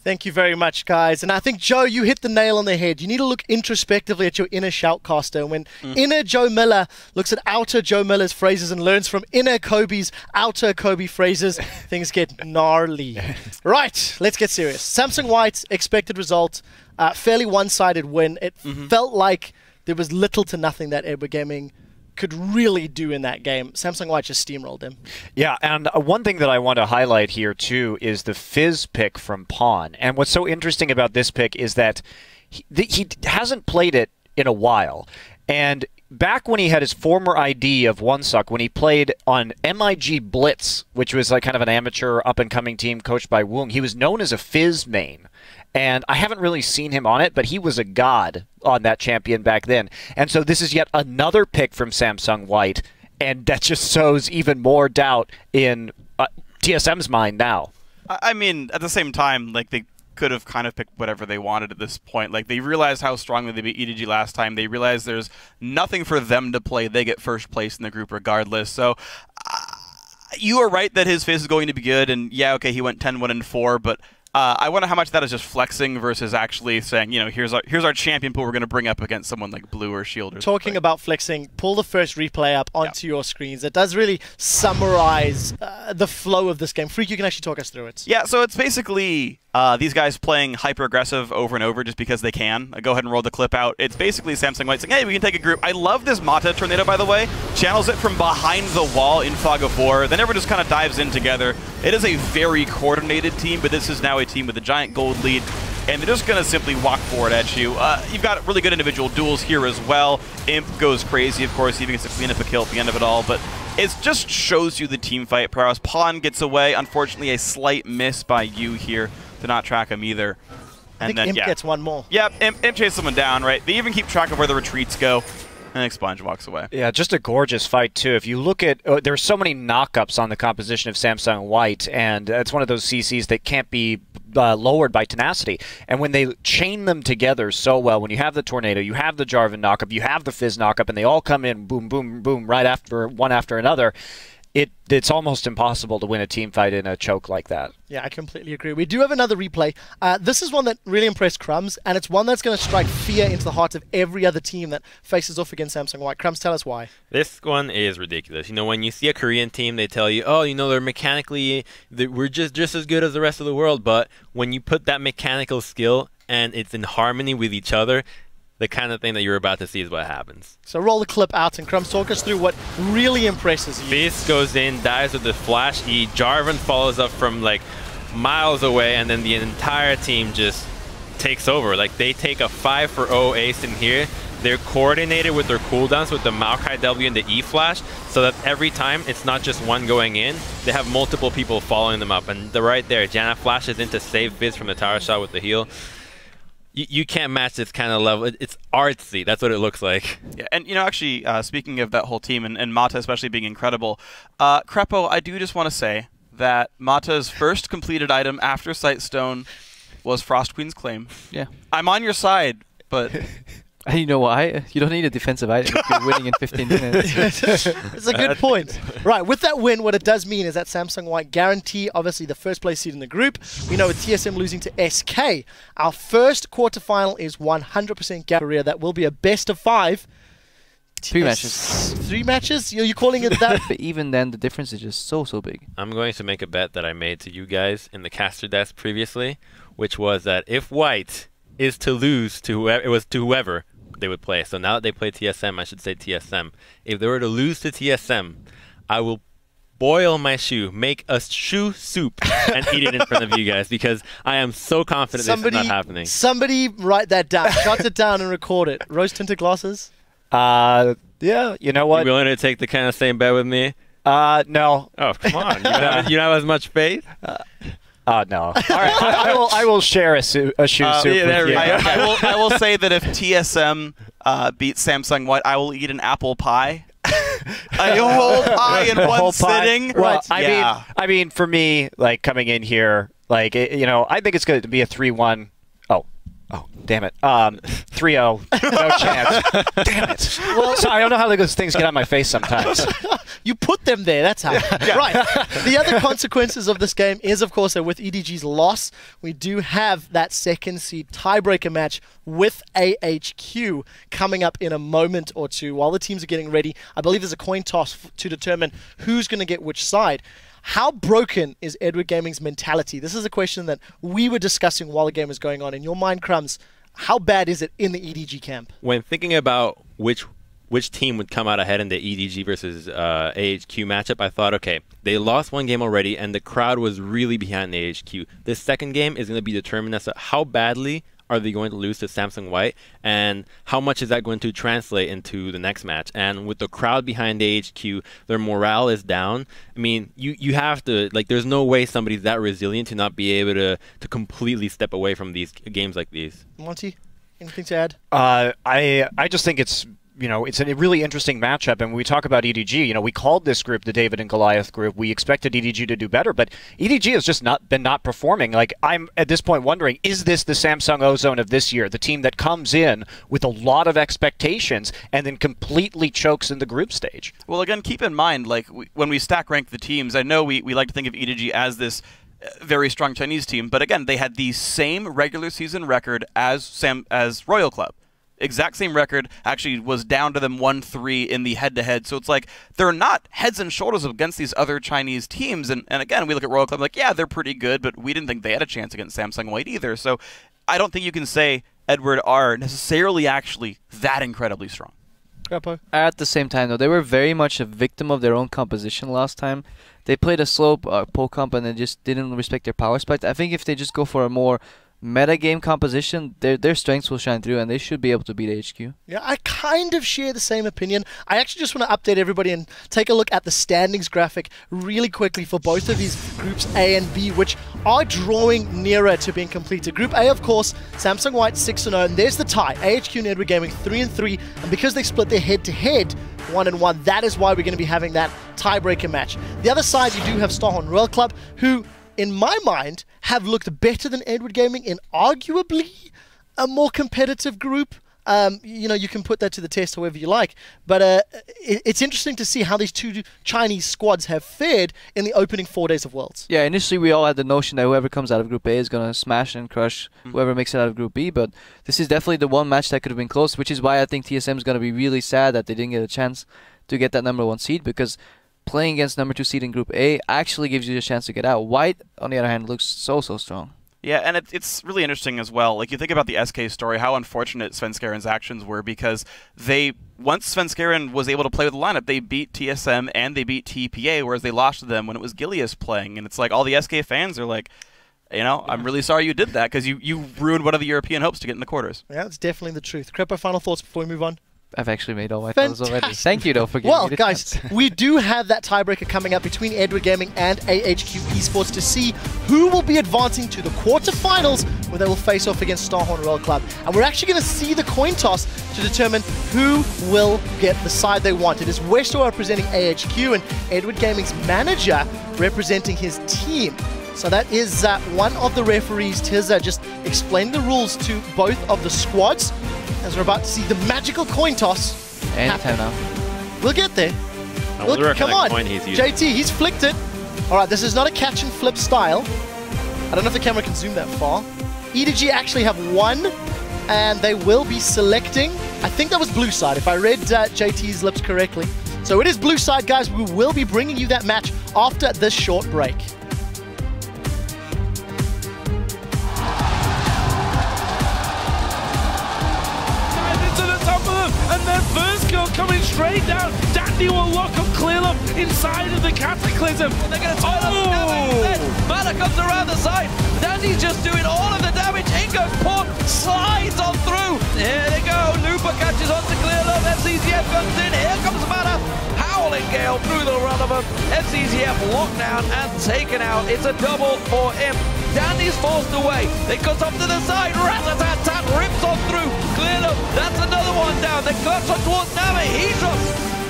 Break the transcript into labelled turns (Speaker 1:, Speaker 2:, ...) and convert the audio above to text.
Speaker 1: Thank you very much, guys. And I think, Joe, you hit the nail on the head. You need to look introspectively at your inner shoutcaster. And when inner Joe Miller looks at outer Joe Miller's phrases and learns from inner Kobe's outer Kobe phrases, things get gnarly. Right, let's get serious. Samsung White, expected result, fairly one-sided win. It felt like there was little to nothing that Edward Gaming could really do in that game. Samsung White just steamrolled him.
Speaker 2: Yeah, and one thing that I want to highlight here too is the Fizz pick from Pawn. And what's so interesting about this pick is that he hasn't played it in a while. And back when he had his former ID of OneSuck, when he played on MIG Blitz, which was like kind of an amateur up-and-coming team coached by Woong, he was known as a Fizz main. And I haven't really seen him on it, but he was a god on that champion back then. And so this is yet another pick from Samsung White, and that just sows even more doubt in TSM's mind now.
Speaker 3: I mean, at the same time, like, they could have kind of picked whatever they wanted at this point. Like, they realized how strongly they beat EDG last time. They realized there's nothing for them to play. They get first place in the group regardless. So you are right that his Fizz is going to be good, and yeah, okay, he went 10-1-4, but I wonder how much that is just flexing versus actually saying, you know, here's our champion pool we're going to bring up against someone like Blue or Shield or
Speaker 1: Talking about flexing, pull the first replay up onto your screens. It does really summarize the flow of this game. Freak, you can actually talk us through it.
Speaker 3: Yeah, so it's basically these guys playing hyper-aggressive over and over just because they can. Go ahead and roll the clip out. It's basically Samsung White saying, hey, we can take a group. I love this Mata Tornado, by the way. Channels it from behind the wall in Fog of War. Then everyone just kind of dives in together. It is a very coordinated team, but this is now a team with a giant gold lead, and they're just going to simply walk forward at you. You've got really good individual duels here as well. Imp goes crazy, of course, even gets to clean up a kill at the end of it all, but it just shows you the team fight prowess. Pawn gets away. Unfortunately, a slight miss by you here to not track him either.
Speaker 1: I think Imp gets one more.
Speaker 3: Yep, Imp chases someone down, right? They even keep track of where the retreats go. And Expunge walks away.
Speaker 2: Yeah, just a gorgeous fight, too. If you look at, there's so many knockups on the composition of Samsung White, and it's one of those CCs that can't be lowered by tenacity. And when they chain them together so well, when you have the Tornado, you have the Jarvan knockup, you have the Fizz knockup, and they all come in boom, boom, boom, right after one after another, it's almost impossible to win a team fight in a choke like that.
Speaker 1: Yeah, I completely agree. We do have another replay. This is one that really impressed Crumbs, and it's one that's going to strike fear into the heart of every other team that faces off against Samsung White. Crumbs, tell us why.
Speaker 4: This one is ridiculous. You know, when you see a Korean team, they tell you, oh, you know, they're mechanically, we're just as good as the rest of the world, but when you put that mechanical skill and it's in harmony with each other, the kind of thing that you're about to see is what happens.
Speaker 1: So roll the clip out, and Crumbs, talk us through what really impresses you.
Speaker 4: Fizz goes in, dives with the Flash E. Jarvan follows up from like miles away, and then the entire team just takes over. Like, they take a 5-for-0 ace in here. They're coordinated with their cooldowns with the Maokai W and the E Flash, so that every time it's not just one going in, they have multiple people following them up. And they're right there. Janna flashes in to save Fizz from the tower shot with the heal. You can't match this kind of level. It's artsy. That's what it looks like.
Speaker 3: Yeah, and you know, actually, speaking of that whole team and Mata especially being incredible, Krepo, I do just want to say that Mata's first completed item after Sightstone was Frost Queen's Claim.
Speaker 5: Yeah.
Speaker 3: I'm on your side, but
Speaker 5: You know why? You don't need a defensive item if you're winning in 15 minutes.
Speaker 1: It's a good point. Right, with that win, what it does mean is that Samsung White guarantee, obviously, the first place seed in the group. We know with TSM losing to SK, our first quarterfinal is 100% Korea. That will be a best of 5.
Speaker 5: 3 matches.
Speaker 1: 3 matches? You're calling it that?
Speaker 5: But even then, the difference is just so big.
Speaker 4: I'm going to make a bet that I made to you guys in the caster desk previously, which was that if White is to lose to whoever, they would play. So now that they play TSM, I should say TSM. If they were to lose to TSM, I will boil my shoe, make a shoe soup, and eat it in front of you guys, because I am so confident this is not happening.
Speaker 1: Somebody write that down. Jot it down and record it. Rose-tinted glasses?
Speaker 2: Yeah, you know what?
Speaker 4: You willing to take the kind of same bet with me?
Speaker 2: No.
Speaker 4: Oh, come on. You don't have as much faith?
Speaker 2: No. All right, I will share a shoe soup with you.
Speaker 3: I will say that if TSM beats Samsung White, I will eat an apple pie. A whole pie in one sitting.
Speaker 2: Well,
Speaker 3: yeah.
Speaker 2: I mean, for me, like coming in here, like I think it's going to be a 3-1. Oh, damn it. 3-0. No chance. Damn it. Well, sorry, I don't know how those things get on my face sometimes.
Speaker 1: You put them there, that's how. Right. The other consequences of this game is, of course, that with EDG's loss, we do have that second seed tiebreaker match with AHQ coming up in a moment or two. While the teams are getting ready, I believe there's a coin toss to determine who's going to get which side. How broken is Edward Gaming's mentality? This is a question that we were discussing while the game was going on. In your mind, Crumbs, how bad is it in the EDG camp?
Speaker 4: When thinking about which team would come out ahead in the EDG versus AHQ matchup, I thought, okay, they lost one game already, and the crowd was really behind the AHQ. This second game is going to be determined as to how badly are they going to lose to Samsung White, and how much is that going to translate into the next match. And with the crowd behind the AHQ, their morale is down. I mean, you have to, like, there's no way somebody's that resilient to not be able to completely step away from these games like these.
Speaker 1: Monty, anything to add?
Speaker 2: I just think it's a really interesting matchup. And when we talk about EDG, we called this group the David and Goliath group. We expected EDG to do better, but EDG has just been not performing. Like, I'm at this point wondering, is this the Samsung Ozone of this year? The team that comes in with a lot of expectations and then completely chokes in the group stage.
Speaker 3: Well, again, keep in mind, like, when we stack rank the teams, I know we like to think of EDG as this very strong Chinese team, but again, they had the same regular season record as Royal Club. Exact same record, actually was down to them 1-3 in the head-to-head. So it's like they're not heads and shoulders against these other Chinese teams. And again, we look at Royal Club like, yeah, they're pretty good, but we didn't think they had a chance against Samsung White either. So I don't think you can say Edward are necessarily actually that incredibly strong.
Speaker 5: At the same time, though, they were very much a victim of their own composition last time. They played a slow pole comp and they just didn't respect their power spike. I think if they just go for a more meta-game composition, their strengths will shine through and they should be able to beat HQ.
Speaker 1: Yeah, I kind of share the same opinion. I actually just want to update everybody and take a look at the standings graphic really quickly for both of these groups A and B, which are drawing nearer to being completed. Group A, of course, Samsung White 6-0, and there's the tie. AHQ and Edward Gaming 3-3, and because they split their head-to-head 1-1, that is why we're going to be having that tiebreaker match. The other side, you do have Starhorn Royal Club, who, in my mind, have looked better than Edward Gaming in arguably a more competitive group. You can put that to the test however you like, but it's interesting to see how these two Chinese squads have fared in the opening 4 days of Worlds.
Speaker 5: Yeah, initially we all had the notion that whoever comes out of Group A is going to smash and crush whoever makes it out of Group B, but this is definitely the one match that could have been close, which is why I think TSM is going to be really sad that they didn't get a chance to get that #1 seed, because playing against #2 seed in Group A actually gives you a chance to get out. White, on the other hand, looks so strong.
Speaker 3: Yeah, and it's really interesting as well. Like, you think about the SK story, how unfortunate Svenskaren's actions were, because once Svenskeren was able to play with the lineup, they beat TSM and they beat TPA, whereas they lost to them when it was Gilius playing. And it's like all the SK fans are like, I'm really sorry you did that, because you ruined one of the European hopes to get in the quarters.
Speaker 1: Yeah, that's definitely the truth. Crepo, final thoughts before we move on?
Speaker 5: I've actually made all my thoughts already. Thank you, though, for giving me the
Speaker 1: guys,
Speaker 5: chance.
Speaker 1: We do have that tiebreaker coming up between Edward Gaming and AHQ Esports to see who will be advancing to the quarterfinals, where they will face off against Starhorn Royal Club. And we're actually going to see the coin toss to determine who will get the side they want. It is Westo representing AHQ and Edward Gaming's manager representing his team. So that is one of the referees, Tizza, just explain the rules to both of the squads, as we're about to see the magical coin toss happen. We'll get there. Come on, JT, he's flicked it. All right, this is not a catch and flip style. I don't know if the camera can zoom that far. EDG actually have one, and they will be selecting, I think that was blue side, if I read JT's lips correctly. So it is blue side, guys. We will be bringing you that match after this short break.
Speaker 6: And their first kill coming straight down. Dandy will lock up Clearlove inside of the Cataclysm.
Speaker 7: They're going to turn up. Mana comes around the side. Dandy's just doing all of the damage. Ingo Port slides on through. Here they go. Lupa catches on to Clearlove. FCZF comes in. Here comes Mana. Howling Gale through the run of them. FCZF locked down and taken out. It's a double for him. Dandy's forced away. They cut off to the side. Rat-a-tat-tat rips on through. Clearlove, that's another one down. They clutch on towards Nami. He drops